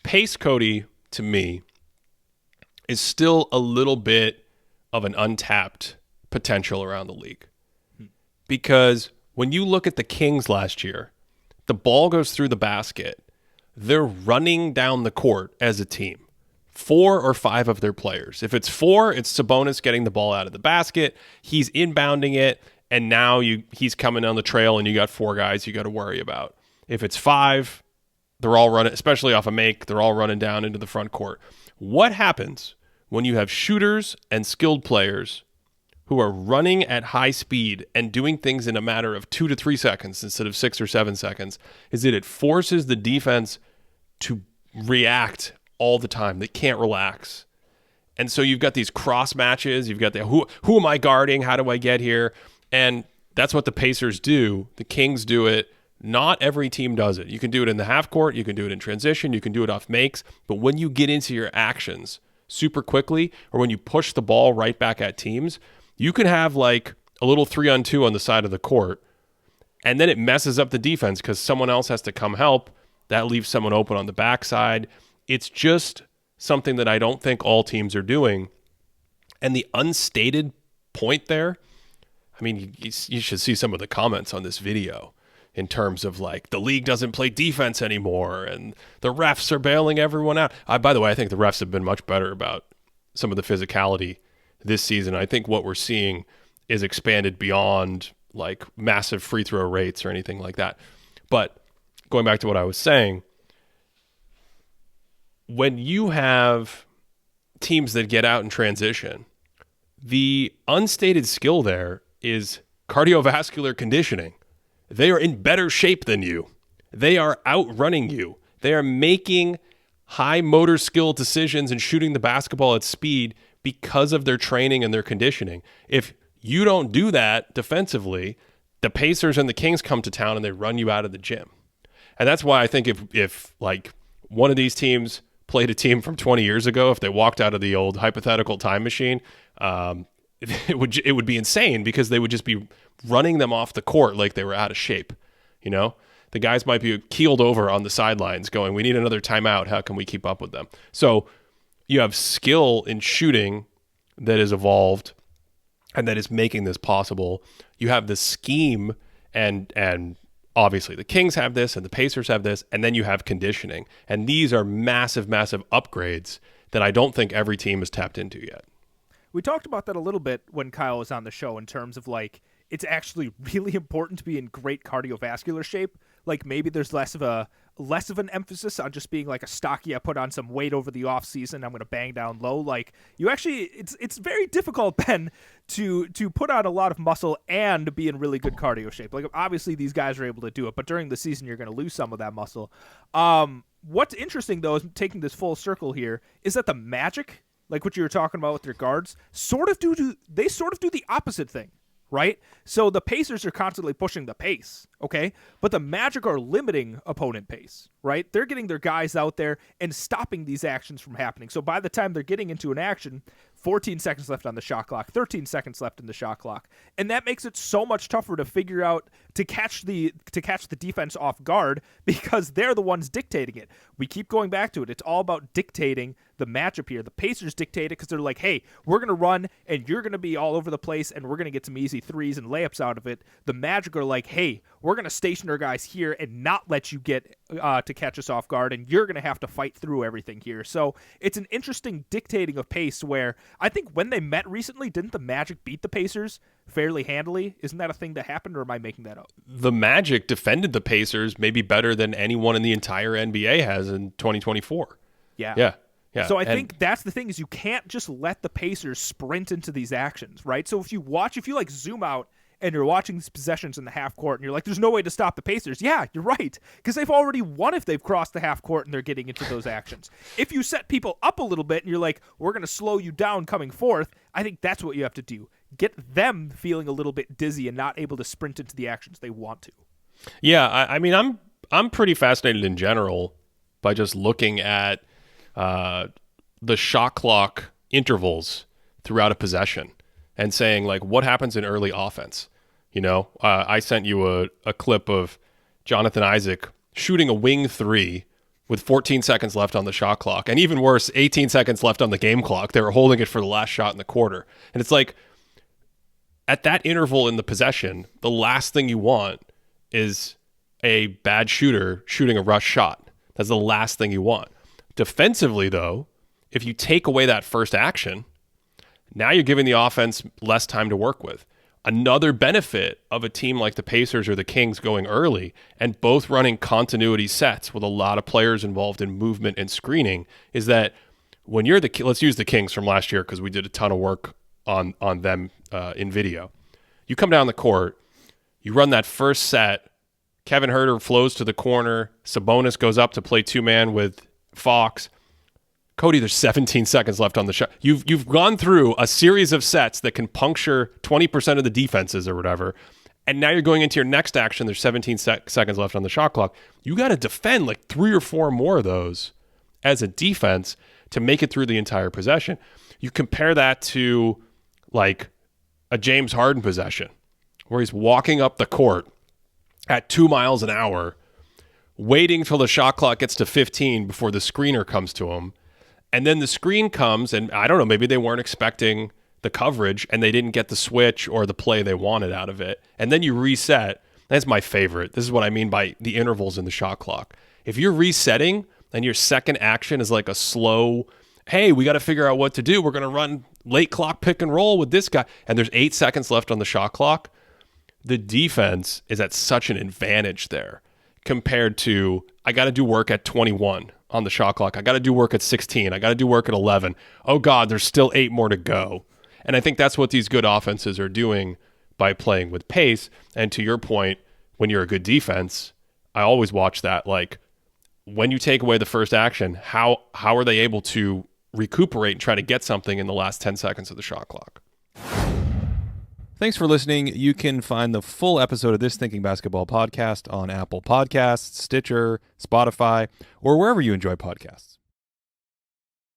pace, Cody, to me, is still a little bit of an untapped potential around the league. Because when you look at the Kings last year, the ball goes through the basket. They're running down the court as a team. 4 or 5 of their players. If it's 4, it's Sabonis getting the ball out of the basket. He's inbounding it, and now he's coming on the trail, and you got 4 guys you got to worry about. If it's 5, they're all running, especially off a make, they're all running down into the front court. What happens when you have shooters and skilled players who are running at high speed and doing things in a matter of 2 to 3 seconds instead of 6 or 7 seconds, is that it forces the defense to react all the time. They can't relax. And so you've got these cross matches. You've got the who am I guarding? How do I get here? And that's what the Pacers do. The Kings do it. Not every team does it. You can do it in the half court. You can do it in transition. You can do it off makes. But when you get into your actions super quickly, or when you push the ball right back at teams, you can have like a little 3-on-2 on the side of the court, and then it messes up the defense because someone else has to come help. That leaves someone open on the backside. It's just something that I don't think all teams are doing. And the unstated point there, I mean, you should see some of the comments on this video in terms of like the league doesn't play defense anymore and the refs are bailing everyone out. By the way, I think the refs have been much better about some of the physicality this season. I think what we're seeing is expanded beyond like massive free throw rates or anything like that. But going back to what I was saying, when you have teams that get out in transition, the unstated skill there is cardiovascular conditioning. They are in better shape than you. They are outrunning you. They are making high motor skill decisions and shooting the basketball at speed because of their training and their conditioning. If you don't do that defensively, the Pacers and the Kings come to town and they run you out of the gym. And that's why I think if like one of these teams played a team from 20 years ago, if they walked out of the old hypothetical time machine, it would be insane because they would just be running them off the court like they were out of shape. You know, the guys might be keeled over on the sidelines going, we need another timeout. How can we keep up with them? So you have skill in shooting that is evolved and that is making this possible. You have the scheme and obviously the Kings have this and the Pacers have this, and then you have conditioning. And these are massive, massive upgrades that I don't think every team has tapped into yet. We talked about that a little bit when Kyle was on the show in terms of like, it's actually really important to be in great cardiovascular shape. Like maybe there's less of an emphasis on just being like a stocky, I put on some weight over the off season, I'm going to bang down low. Like you actually, it's very difficult, Ben, to put on a lot of muscle and be in really good cardio shape. Like obviously these guys are able to do it, but during the season you're going to lose some of that muscle. What's interesting though is taking this full circle here is that the Magic, like what you were talking about with their guards, sort of do the opposite thing. Right? So the Pacers are constantly pushing the pace, okay? But the Magic are limiting opponent pace, right? They're getting their guys out there and stopping these actions from happening. So by the time they're getting into an action, 14 seconds left on the shot clock, 13 seconds left in the shot clock. And that makes it so much tougher to figure out to catch the defense off guard because they're the ones dictating it. We keep going back to it. It's all about dictating the matchup here. The Pacers dictate it because they're like, hey, we're going to run and you're going to be all over the place and we're going to get some easy threes and layups out of it. The Magic are like, hey, we're going to station our guys here and not let you get to catch us off guard, and you're going to have to fight through everything here. So it's an interesting dictating of pace where I think when they met recently, didn't the Magic beat the Pacers fairly handily? Isn't that a thing that happened, or am I making that up? The Magic defended the Pacers maybe better than anyone in the entire NBA has in 2024. Yeah. So I think that's the thing is you can't just let the Pacers sprint into these actions, right? So if you like zoom out and you're watching these possessions in the half court and you're like, there's no way to stop the Pacers. Yeah, you're right. Because they've already won if they've crossed the half court and they're getting into those actions. If you set people up a little bit and you're like, we're going to slow you down coming forth, I think that's what you have to do. Get them feeling a little bit dizzy and not able to sprint into the actions they want to. Yeah, I mean, I'm pretty fascinated in general by just looking at the shot clock intervals throughout a possession and saying, like, what happens in early offense? You know, I sent you a clip of Jonathan Isaac shooting a wing three with 14 seconds left on the shot clock. And even worse, 18 seconds left on the game clock. They were holding it for the last shot in the quarter. And it's like, at that interval in the possession, the last thing you want is a bad shooter shooting a rush shot. That's the last thing you want. Defensively, though, if you take away that first action, now you're giving the offense less time to work with. Another benefit of a team like the Pacers or the Kings going early and both running continuity sets with a lot of players involved in movement and screening is that when you're let's use the Kings from last year because we did a ton of work on them in video. You come down the court, you run that first set, Kevin Huerter flows to the corner, Sabonis goes up to play two-man with Fox. Cody, there's 17 seconds left on the shot. You've gone through a series of sets that can puncture 20% of the defenses or whatever, and now you're going into your next action. There's 17 seconds left on the shot clock. You got to defend like 3 or 4 more of those as a defense to make it through the entire possession. You compare that to like a James Harden possession where he's walking up the court at 2 miles an hour, waiting till the shot clock gets to 15 before the screener comes to him. And then the screen comes, and I don't know, maybe they weren't expecting the coverage and they didn't get the switch or the play they wanted out of it. And then you reset. That's my favorite. This is what I mean by the intervals in the shot clock. If you're resetting and your second action is like a slow, hey, we got to figure out what to do. We're going to run late clock pick and roll with this guy. And there's 8 seconds left on the shot clock. The defense is at such an advantage there compared to, I got to do work at 21 on the shot clock. I got to do work at 16. I got to do work at 11. Oh God, there's still 8 more to go. And I think that's what these good offenses are doing by playing with pace. And to your point, when you're a good defense, I always watch that. Like when you take away the first action, how are they able to recuperate and try to get something in the last 10 seconds of the shot clock? Thanks for listening. You can find the full episode of this Thinking Basketball podcast on Apple Podcasts, Stitcher, Spotify, or wherever you enjoy podcasts.